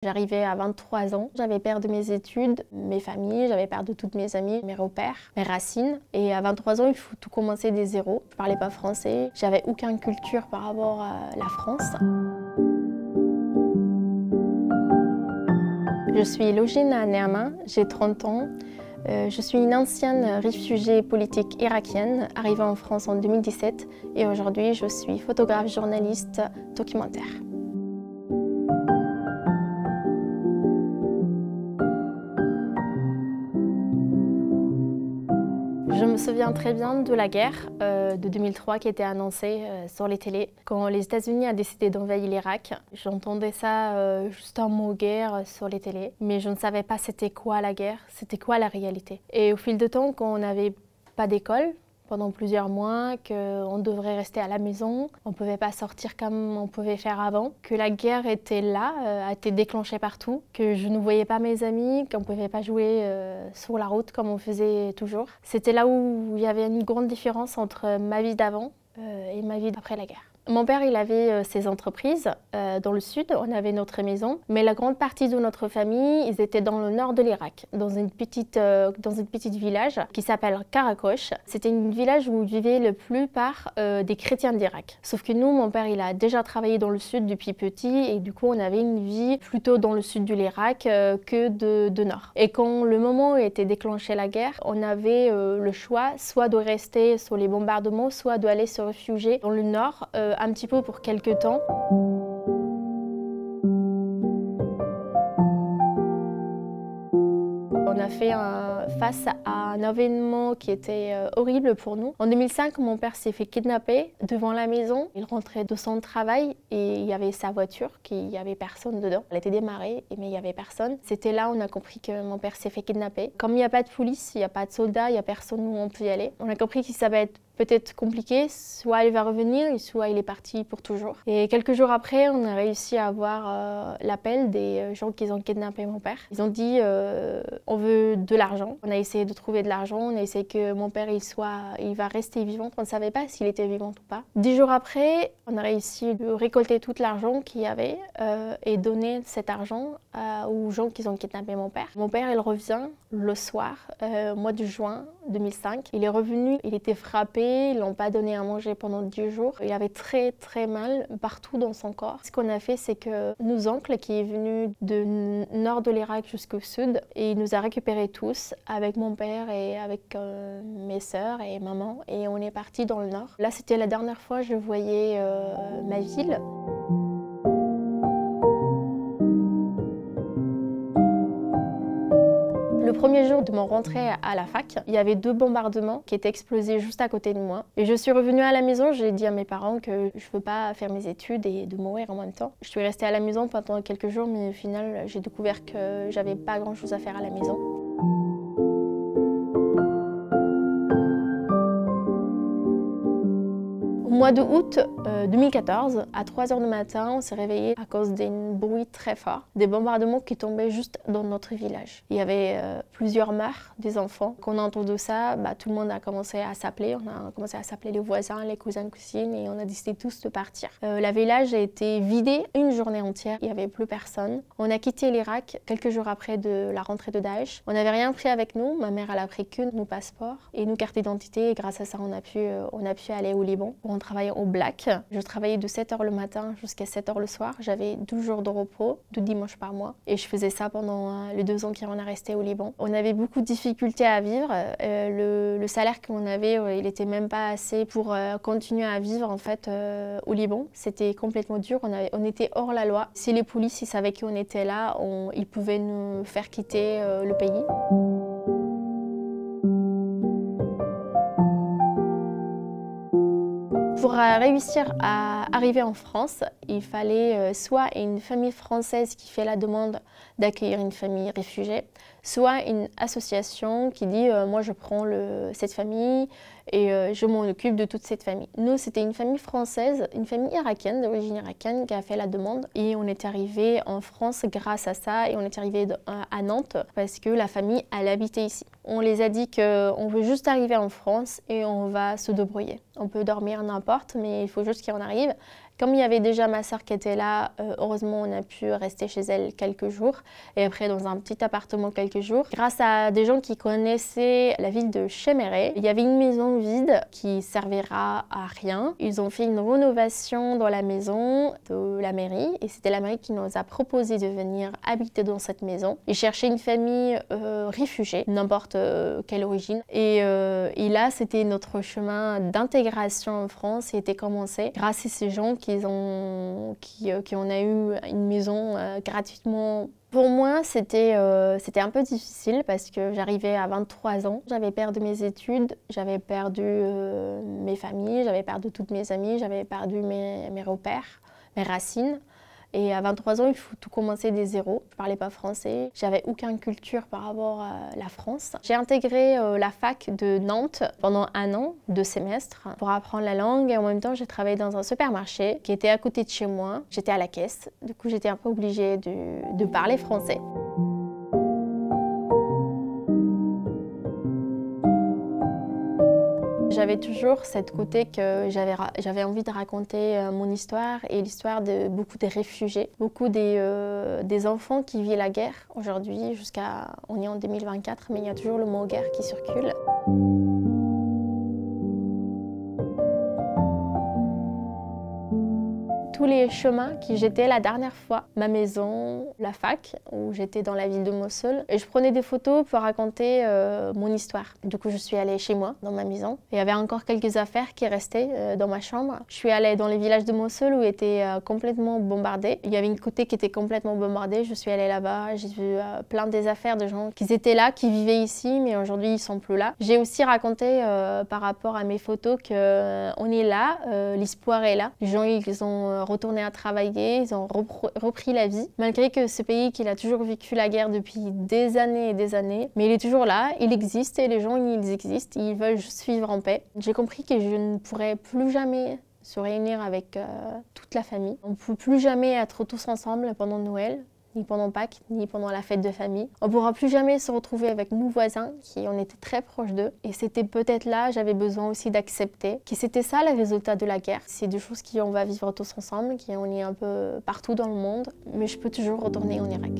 J'arrivais à 23 ans, j'avais perdu mes études, mes familles, j'avais perdu toutes mes amies, mes repères, mes racines. Et à 23 ans, il faut tout commencer des zéros. Je parlais pas français, j'avais aucune culture par rapport à la France. Je suis Logine Neama, j'ai 30 ans. Je suis une ancienne réfugiée politique irakienne, arrivée en France en 2017 et aujourd'hui je suis photographe, journaliste, documentaire. Je me souviens très bien de la guerre de 2003 qui était annoncée sur les télés. Quand les États-Unis ont décidé d'envahir l'Irak, j'entendais ça, juste un mot guerre sur les télés, mais je ne savais pas c'était quoi la guerre, c'était quoi la réalité. Et au fil du temps, quand on n'avait pas d'école, pendant plusieurs mois, qu'on devrait rester à la maison, on ne pouvait pas sortir comme on pouvait faire avant, que la guerre était là, a été déclenchée partout, que je ne voyais pas mes amis, qu'on ne pouvait pas jouer sur la route comme on faisait toujours. C'était là où il y avait une grande différence entre ma vie d'avant et ma vie après la guerre. Mon père, il avait ses entreprises dans le sud, on avait notre maison, mais la grande partie de notre famille, ils étaient dans le nord de l'Irak, dans une petite village qui s'appelle Karakosh. C'était un village où vivaient la plupart des chrétiens d'Irak. Sauf que nous, mon père, il a déjà travaillé dans le sud depuis petit et du coup, on avait une vie plutôt dans le sud de l'Irak que de nord. Et quand le moment où était déclenchée la guerre, on avait le choix soit de rester sur les bombardements, soit d'aller se réfugier dans le nord, un petit peu pour quelques temps. On a fait face à un événement qui était horrible pour nous. En 2005, mon père s'est fait kidnapper devant la maison. Il rentrait de son travail et il y avait sa voiture, il n'y avait personne dedans. Elle était démarrée, mais il n'y avait personne. C'était là où on a compris que mon père s'est fait kidnapper. Comme il n'y a pas de police, il n'y a pas de soldats, il n'y a personne où on peut y aller. On a compris que ça va être peut-être compliqué, soit il va revenir, soit il est parti pour toujours. Et quelques jours après, on a réussi à avoir l'appel des gens qui ont kidnappé mon père. Ils ont dit on veut de l'argent. On a essayé de trouver de l'argent, on a essayé que mon père il va rester vivant. On ne savait pas s'il était vivant ou pas. 10 jours après, on a réussi à récolter tout l'argent qu'il y avait et donner cet argent aux gens qui ont kidnappé mon père. Mon père, il revient le soir, mois de juin 2005. Il est revenu, il était frappé, ils l'ont pas donné à manger pendant 10 jours. Il avait très très mal partout dans son corps. Ce qu'on a fait, c'est que nos oncles qui est venu du nord de l'Irak jusqu'au sud, et il nous a récupérés tous avec mon père et avec mes sœurs et maman, et on est parti dans le nord. Là, c'était la dernière fois que je voyais ma ville. Le premier jour de mon rentrée à la fac, il y avait 2 bombardements qui étaient explosés juste à côté de moi. Et je suis revenue à la maison, j'ai dit à mes parents que je ne veux pas faire mes études et de mourir en même temps. Je suis restée à la maison pendant quelques jours, mais au final, j'ai découvert que j'avais pas grand-chose à faire à la maison. Au mois de août 2014, à 3 h du matin, on s'est réveillé à cause d'un bruit très fort, des bombardements qui tombaient juste dans notre village. Il y avait plusieurs mères, des enfants. Quand on a entendu ça, tout le monde a commencé à s'appeler. On a commencé à s'appeler les voisins, les cousins, cousines et on a décidé tous de partir. Le village a été vidé une journée entière. Il n'y avait plus personne. On a quitté l'Irak quelques jours après de la rentrée de Daesh. On n'avait rien pris avec nous. Ma mère, elle a pris que nos passeports et nos cartes d'identité. Et grâce à ça, on a pu aller au Liban. On travaillait au Black. Je travaillais de 7 h le matin jusqu'à 7 h le soir. J'avais 12 jours de repos, 2 dimanches par mois. Et je faisais ça pendant les 2 ans qu'on a resté au Liban. On avait beaucoup de difficultés à vivre. Le salaire qu'on avait, il n'était même pas assez pour continuer à vivre en fait au Liban. C'était complètement dur. On était hors la loi. Si les policiers savaient qu'on était là, ils pouvaient nous faire quitter le pays. Pour réussir à arriver en France, il fallait soit une famille française qui fait la demande d'accueillir une famille réfugiée, soit une association qui dit moi je prends cette famille et je m'en occupe de toute cette famille. Nous, c'était une famille française, une famille irakienne, d'origine irakienne, qui a fait la demande et on est arrivé en France grâce à ça et on est arrivé à Nantes parce que la famille, elle habitait ici. On les a dit qu'on veut juste arriver en France et on va se débrouiller. On peut dormir n'importe, mais il faut juste qu'on arrive. Comme il y avait déjà ma sœur qui était là, heureusement on a pu rester chez elle quelques jours et après dans un petit appartement quelques jours. Grâce à des gens qui connaissaient la ville de Chéméré, il y avait une maison vide qui servira à rien. Ils ont fait une rénovation dans la maison de la mairie et c'était la mairie qui nous a proposé de venir habiter dans cette maison. Ils cherchaient une famille réfugiée, n'importe quelle origine. Et là, c'était notre chemin d'intégration en France qui était commencé grâce à ces gens qui ont eu une maison gratuitement. Pour moi, c'était un peu difficile parce que j'arrivais à 23 ans. J'avais perdu mes études, j'avais perdu mes familles, j'avais perdu toutes mes amies, j'avais perdu mes repères, mes racines. Et à 23 ans, il faut tout commencer des zéros. Je ne parlais pas français, j'avais aucune culture par rapport à la France. J'ai intégré la fac de Nantes pendant 1 an, 2 semestres, pour apprendre la langue. Et en même temps, j'ai travaillé dans un supermarché qui était à côté de chez moi. J'étais à la caisse, du coup j'étais un peu obligée de parler français. J'avais toujours cette côté que j'avais envie de raconter mon histoire et l'histoire de beaucoup des réfugiés, beaucoup des enfants qui vivent la guerre aujourd'hui on est en 2024, mais il y a toujours le mot guerre qui circule. Tous les chemins qui j'étais la dernière fois, ma maison, la fac, où j'étais dans la ville de Mossoul. Et je prenais des photos pour raconter mon histoire. Du coup, je suis allée chez moi, dans ma maison. Il y avait encore quelques affaires qui restaient dans ma chambre. Je suis allée dans les villages de Mossoul où était complètement bombardé. Il y avait une côté qui était complètement bombardée. Je suis allée là-bas, j'ai vu plein des affaires de gens qui étaient là, qui vivaient ici, mais aujourd'hui, ils sont plus là. J'ai aussi raconté par rapport à mes photos qu'on est là, l'espoir est là. Les gens, ils ont retourné à travailler, ils ont repris la vie. Malgré que ce pays qu'il a toujours vécu la guerre depuis des années et des années, mais il est toujours là, il existe et les gens ils existent, ils veulent juste vivre en paix. J'ai compris que je ne pourrais plus jamais se réunir avec toute la famille. On ne peut plus jamais être tous ensemble pendant Noël, ni pendant Pâques, ni pendant la fête de famille. On ne pourra plus jamais se retrouver avec nos voisins, qui on était très proches d'eux. Et c'était peut-être là, j'avais besoin aussi d'accepter que c'était ça le résultat de la guerre. C'est des choses qu'on va vivre tous ensemble, qu'on est un peu partout dans le monde, mais je peux toujours retourner en Irak.